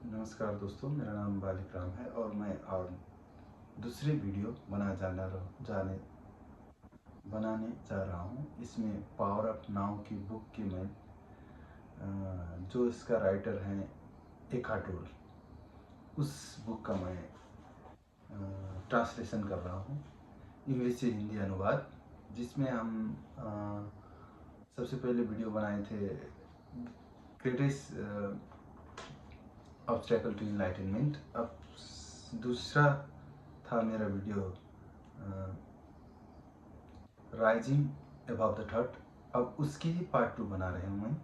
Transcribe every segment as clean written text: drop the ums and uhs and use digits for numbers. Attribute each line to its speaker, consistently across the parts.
Speaker 1: नमस्कार दोस्तों, मेरा नाम बालिक राम है और मैं और दूसरी वीडियो बनाने जा रहा हूँ। इसमें पावर ऑफ नाउ की बुक की मैं जो इसका राइटर हैं एकार्ट टोल, उस बुक का मैं ट्रांसलेशन कर रहा हूँ, इंग्लिश से हिंदी अनुवाद, जिसमें हम सबसे पहले वीडियो बनाए थे ग्रेटेस्ट ऑब्स्टेकल टू इनलाइटनमेंट। अब दूसरा था मेरा video rising above the thought. अब उसकी ही पार्ट 2 बना रहे हूँ मैं,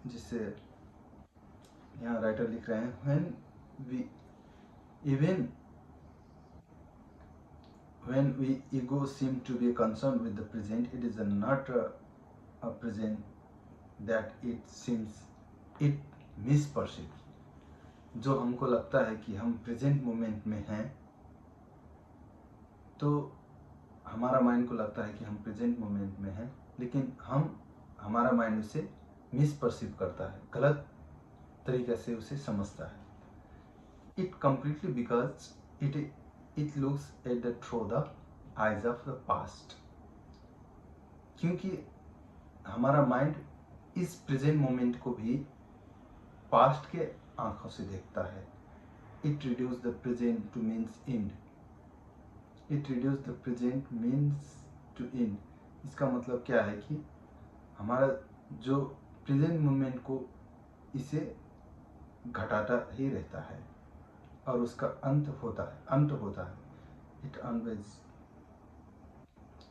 Speaker 1: जिससे यहाँ राइटर लिख रहे हैं when we even when we ego seem to be concerned with the present, it is not a present that it seems it misperceives। जो हमको लगता है कि हम प्रेजेंट मोमेंट में हैं, तो हमारा माइंड को लगता है कि हम प्रेजेंट मोमेंट में हैं, लेकिन हमारा माइंड उसे मिसपर्सीव करता है, गलत तरीके से उसे समझता है। It completely because it looks at the through the eyes of the past. क्योंकि हमारा माइंड इस प्रेजेंट मोमेंट को भी पास्ट के आंखों से देखता है। It reduce the present to means end. It reduce the present means to end. इसका मतलब क्या है कि हमारा जो प्रेजेंट मोमेंट को इसे घटाता ही रहता है और उसका अंत होता है। It always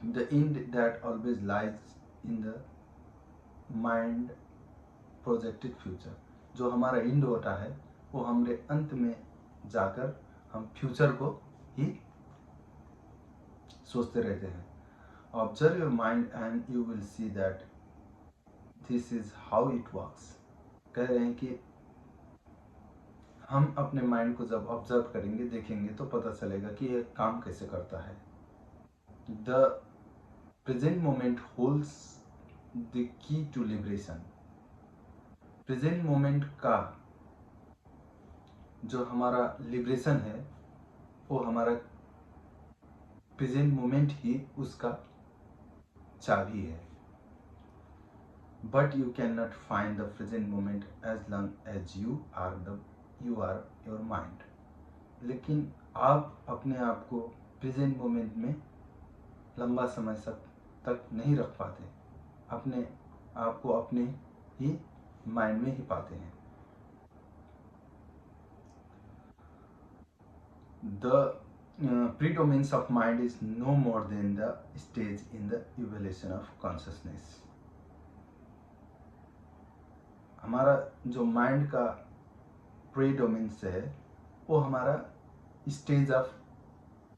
Speaker 1: the end that always lies in the mind projected future. जो हमारा एंड होता है वो हमारे अंत में जाकर हम फ्यूचर को ही सोचते रहते हैं। Observe your mind and you will see that this is how it works. कह रहे हैं कि हम अपने माइंड को जब ऑब्जर्व करेंगे, देखेंगे, तो पता चलेगा कि यह काम कैसे करता है। The present moment holds the key to liberation. Present moment का जो हमारा लिबरेशन है, वो हमारा प्रेजेंट मोमेंट ही उसका चाबी है। But you can not find the present moment as long as you are your mind. लेकिन आप अपने आप को प्रेजेंट मोमेंट में लंबा समय तक नहीं रख पाते, अपने आप को अपने ही माइंड में ही पाते हैं। The predominance of mind is no more than the stage in the evolution of consciousness। हमारा जो माइंड का प्रीडोमिनेंस है, वो हमारा स्टेज ऑफ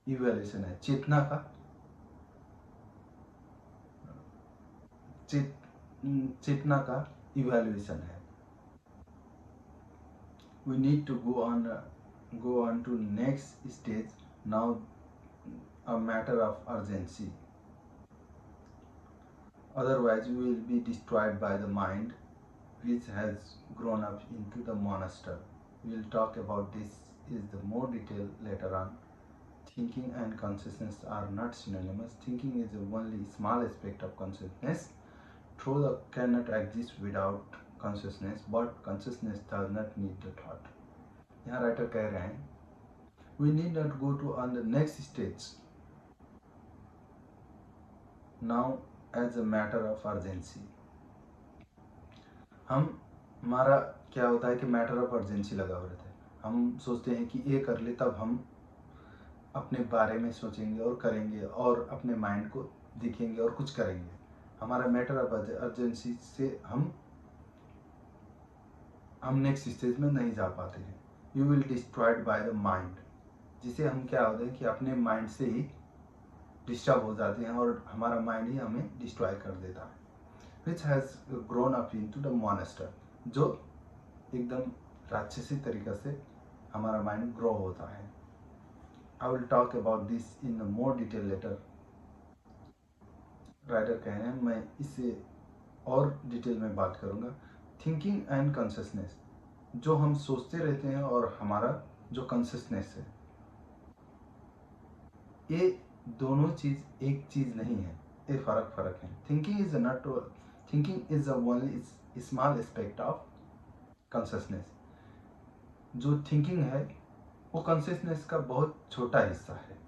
Speaker 1: इवोल्यूशन है, चेतना का इवोल्यूशन है। We need to go on to next stage now, a matter of urgency, otherwise we will be destroyed by the mind which has grown up into the monster। We will talk about this in the more detail later on। Thinking and consciousness are not synonymous। Thinking is only small aspect of consciousness। Truth cannot exist without consciousness, but consciousness does not need the thought। यहाँ writer कह रहे हैं we need not go to on the next stage now as a matter of urgency। हमारा क्या होता है कि matter of urgency लगा हुआ रहता है। हम सोचते हैं कि ये कर ले, तब हम अपने बारे में सोचेंगे और करेंगे और अपने माइंड को देखेंगे और कुछ करेंगे। हमारा मैटर ऑफ अर्जेंसी से हम नेक्स्ट स्टेज में नहीं जा पाते हैं। You will destroyed by the mind, जिसे हम क्या होते हैं कि अपने माइंड से ही डिस्टर्ब हो जाते हैं और हमारा माइंड ही हमें डिस्ट्रॉय कर देता है। Which has grown up into the monster, जो एकदम राक्षसी तरीके से हमारा माइंड ग्रो होता है। I will talk about this in more detail letter. Writer कह रहे हैं, मैं इससे और डिटेल में बात करूंगा। थिंकिंग एंड कॉन्शियसनेस, जो हम सोचते रहते हैं और हमारा जो कॉन्शियसनेस है, ये दोनों चीज एक चीज नहीं है, ये फर्क है। Thinking is only small aspect of consciousness. जो थिंकिंग है वो कॉन्शियसनेस का बहुत छोटा हिस्सा है।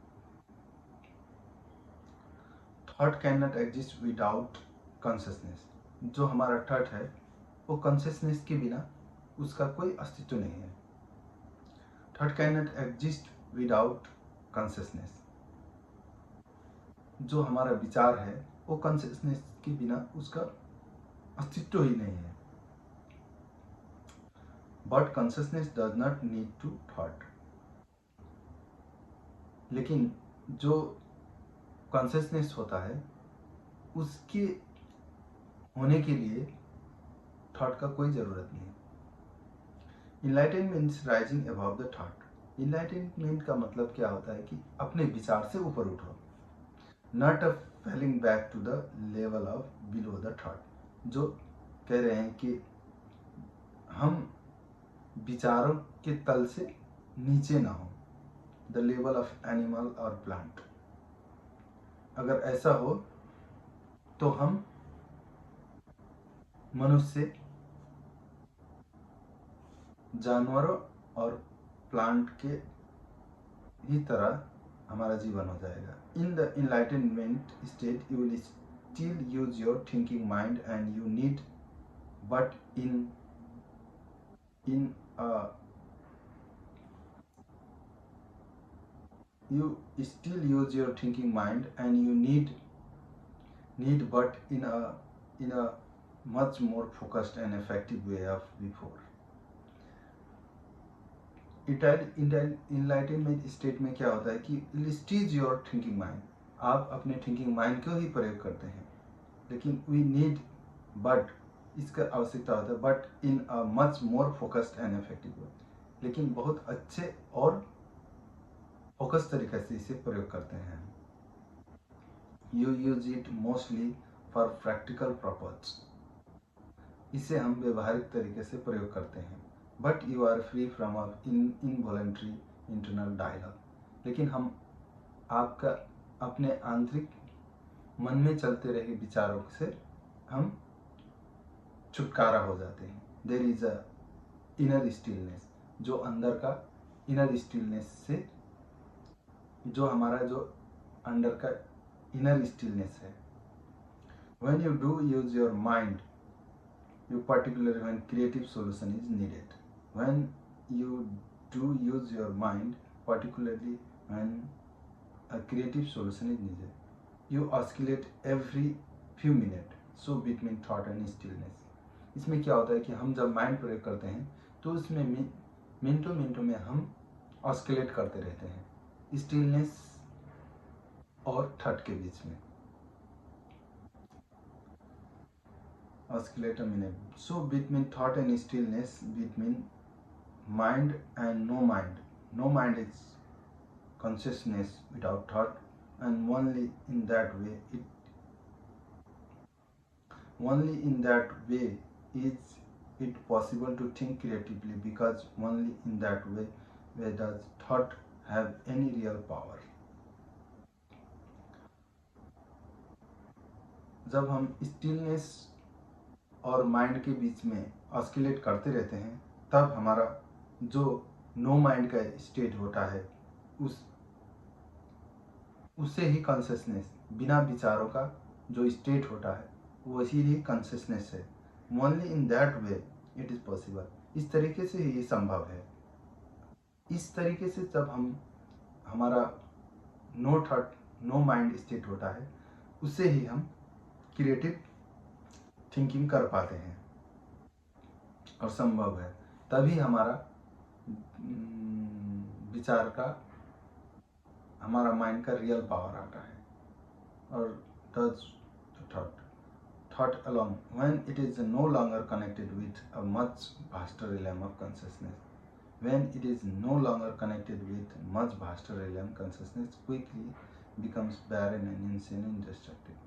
Speaker 1: Thought can not exist without consciousness. जो हमारा थॉट है वो कॉन्शियसनेस के बिना उसका कोई अस्तित्व नहीं है। Thought can not exist without consciousness. जो हमारा विचार है वो कॉन्शियसनेस के बिना उसका अस्तित्व ही नहीं है। But consciousness does not need to thought. लेकिन जो कॉन्शियसनेस होता है उसके होने के लिए थॉट का कोई जरूरत नहीं। Enlightenment is rising above the thought. Enlightenment का मतलब क्या होता है कि अपने विचार से ऊपर उठो, not a falling back to the level of below the thought. जो कह रहे हैं कि हम विचारों के तल से नीचे ना हो, द लेवल ऑफ एनिमल और प्लांट। अगर ऐसा हो तो हम मनुष्य, जानवरों और प्लांट के ही तरह हमारा जीवन हो जाएगा। In the enlightenment state you will still use your thinking mind and you need but in you still use your thinking mind and you need but in a much more focused and effective way of before. Enlightenment state में क्या होता है कि स्टीज your thinking mind. आप अपने thinking mind को ही प्रयोग करते हैं, लेकिन वी नीड बट, इसका आवश्यकता होता है but in a much more focused and effective way. लेकिन बहुत अच्छे और फोकस तरीके से इसे प्रयोग करते हैं। You use it mostly for practical purpose. इसे हम व्यवहारिक तरीके से प्रयोग करते हैं। But you are free from involuntary internal dialogue. लेकिन हम आपका अपने आंतरिक मन में चलते रहे विचारों से हम छुटकारा हो जाते हैं। There is a inner stillness. जो अंदर का इनर स्टिलनेस से, जो हमारा जो अंदर का इनर स्टिलनेस है। When you do use your mind, you particularly when creative solution is needed. When you do use your mind, particularly when a creative solution is needed, you oscillate every few minutes, so between thought and stillness. इसमें क्या होता है कि हम जब mind प्रयोग करते हैं तो उसमें मिनटों मिनटों में हम ऑस्किलेट करते रहते हैं स्टिलनेस और थॉट के बीच में। Oscillate a minute. So between thought and stillness, between mind and no mind. No mind is consciousness without thought, and only in that way is it possible to think creatively, because only in that way does thought have any real power. जब हम stillness और mind के बीच में ऑस्किलेट करते रहते हैं तब हमारा जो नो माइंड का स्टेट होता है उससे ही कॉन्शियसनेस, बिना विचारों का जो स्टेट होता है वही ही कॉन्शियसनेस है। Only in that way it is possible. इस तरीके से ये संभव है। इस तरीके से जब हमारा no thought no mind state होता है उससे ही हम क्रिएटिव थिंकिंग कर पाते हैं और संभव है। तभी हमारा विचार का, हमारा माइंड का रियल पावर आता है। और thought alone, when it is no longer connected with a much vaster realm of consciousness, when it is no longer connected with much vaster realm, consciousness quickly becomes barren and insane and destructive.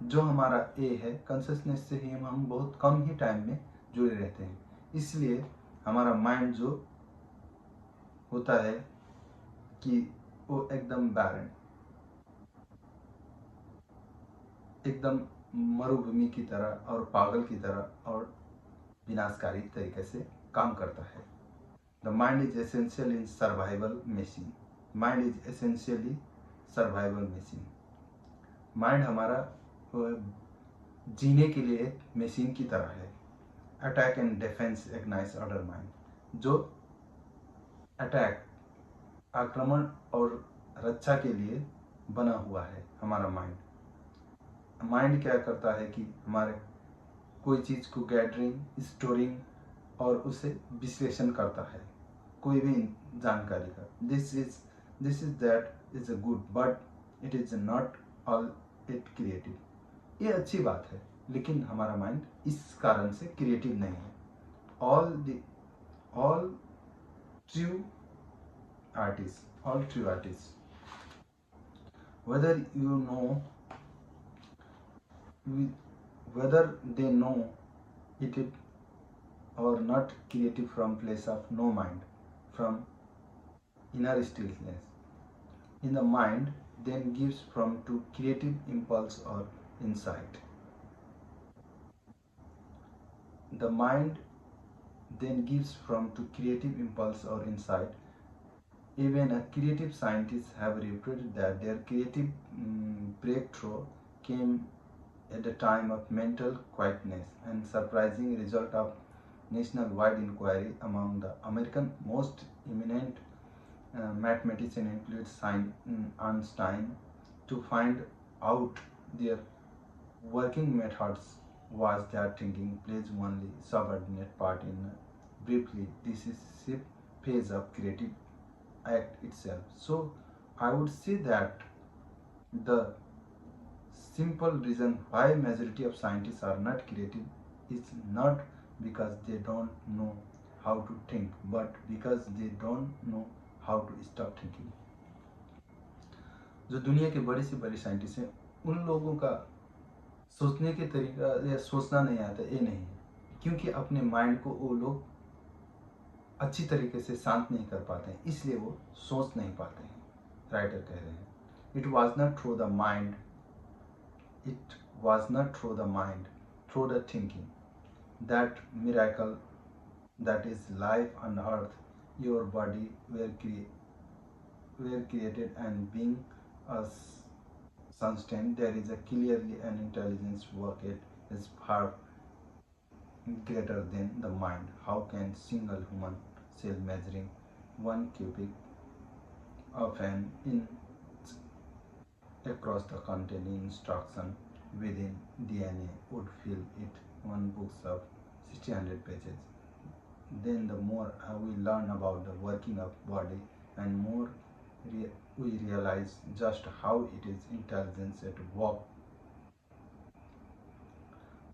Speaker 1: जो हमारा ए है consciousness से ही हम बहुत कम ही time में जुड़े रहते हैं। इसलिए हमारा माइंड जो होता है कि वो एकदम बैरन, एकदम मरुभूमि की तरह और पागल की तरह और विनाशकारी तरीके से काम करता है। The mind is essential in survival machine. Mind is essentially survival machine. Mind हमारा जीने के लिए एक मशीन की तरह है। Attack and defence ignites other mind. जो अटैक, आक्रमण और रक्षा के लिए बना हुआ है हमारा माइंड। माइंड क्या करता है कि हमारे कोई चीज़ को गैदरिंग, स्टोरिंग और उसे विश्लेषण करता है, कोई भी जानकारी का। This is that is a good, but it is not all it creative. ये अच्छी बात है, लेकिन हमारा माइंड इस कारण से क्रिएटिव नहीं है। All true artist whether you know whether they know it or not, creative from place of no mind, from inner stillness in the mind, then gives from to creative impulse or insight. The mind then gives from to creative impulse or insight. Even a creative scientists have reported that their creative breakthrough came at the time of mental quietness, and surprising result of nationwide inquiry among the American most eminent mathematician include Einstein, to find out their working methods was that thinking plays only subordinate part in briefly decisive phase of creative act itself. So I would say that the simple reason why majority of scientists are not creative is not because they don't know how to think, but because they don't know how to stop thinking. जो दुनिया के बड़े से बड़े scientist हैं, उन लोगों का सोचने के तरीका या सोचना नहीं आता, ये नहीं है, क्योंकि अपने माइंड को वो लोग अच्छी तरीके से शांत नहीं कर पाते हैं, इसलिए वो सोच नहीं पाते हैं। राइटर कह रहे हैं, it was not through the mind, it was not through the mind, through the thinking, that miracle that is life on earth, your body were created and being as sustained. There is a clearly an intelligence work. It is far greater than the mind. How can single human cell measuring 1 cubic of an inch across the containing instruction within DNA would fill it one books of 600 pages. Then the more we learn about the working of body, and more we realize just how it is intelligence at work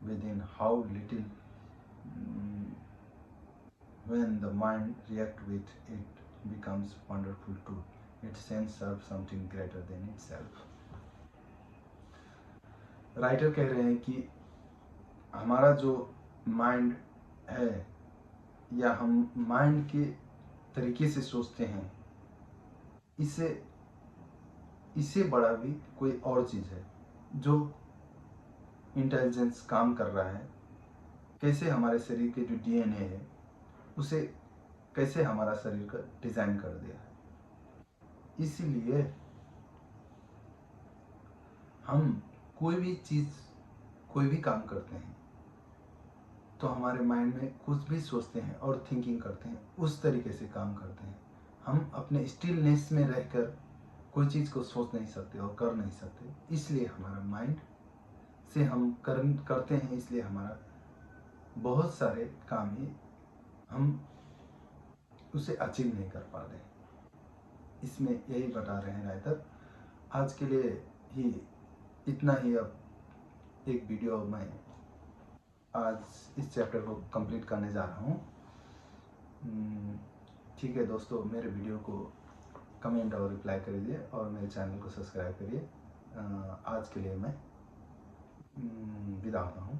Speaker 1: within, how little when the mind reacts with it becomes wonderful too. It sense serves something greater than itself. Writer कह रहे हैं कि हमारा जो mind है, या हम mind के तरीके से सोचते हैं, इससे बड़ा भी कोई और चीज़ है जो इंटेलिजेंस काम कर रहा है। कैसे हमारे शरीर के जो डीएनए है उसे कैसे हमारा शरीर का डिज़ाइन कर दिया है। इसीलिए हम कोई भी चीज़, कोई भी काम करते हैं तो हमारे माइंड में कुछ भी सोचते हैं और थिंकिंग करते हैं, उस तरीके से काम करते हैं। हम अपने स्टिलनेस में रहकर कोई चीज़ को सोच नहीं सकते और कर नहीं सकते, इसलिए हमारा माइंड से हम करते हैं, इसलिए हमारा बहुत सारे काम ही हम उसे अचीव नहीं कर पाते। इसमें यही बता रहे हैं राइटर। आज के लिए ही इतना ही। अब एक वीडियो मैं आज इस चैप्टर को कंप्लीट करने जा रहा हूँ। ठीक है दोस्तों, मेरे वीडियो को कमेंट और रिप्लाई करिए और मेरे चैनल को सब्सक्राइब करिए। आज के लिए मैं विदा होता हूँ।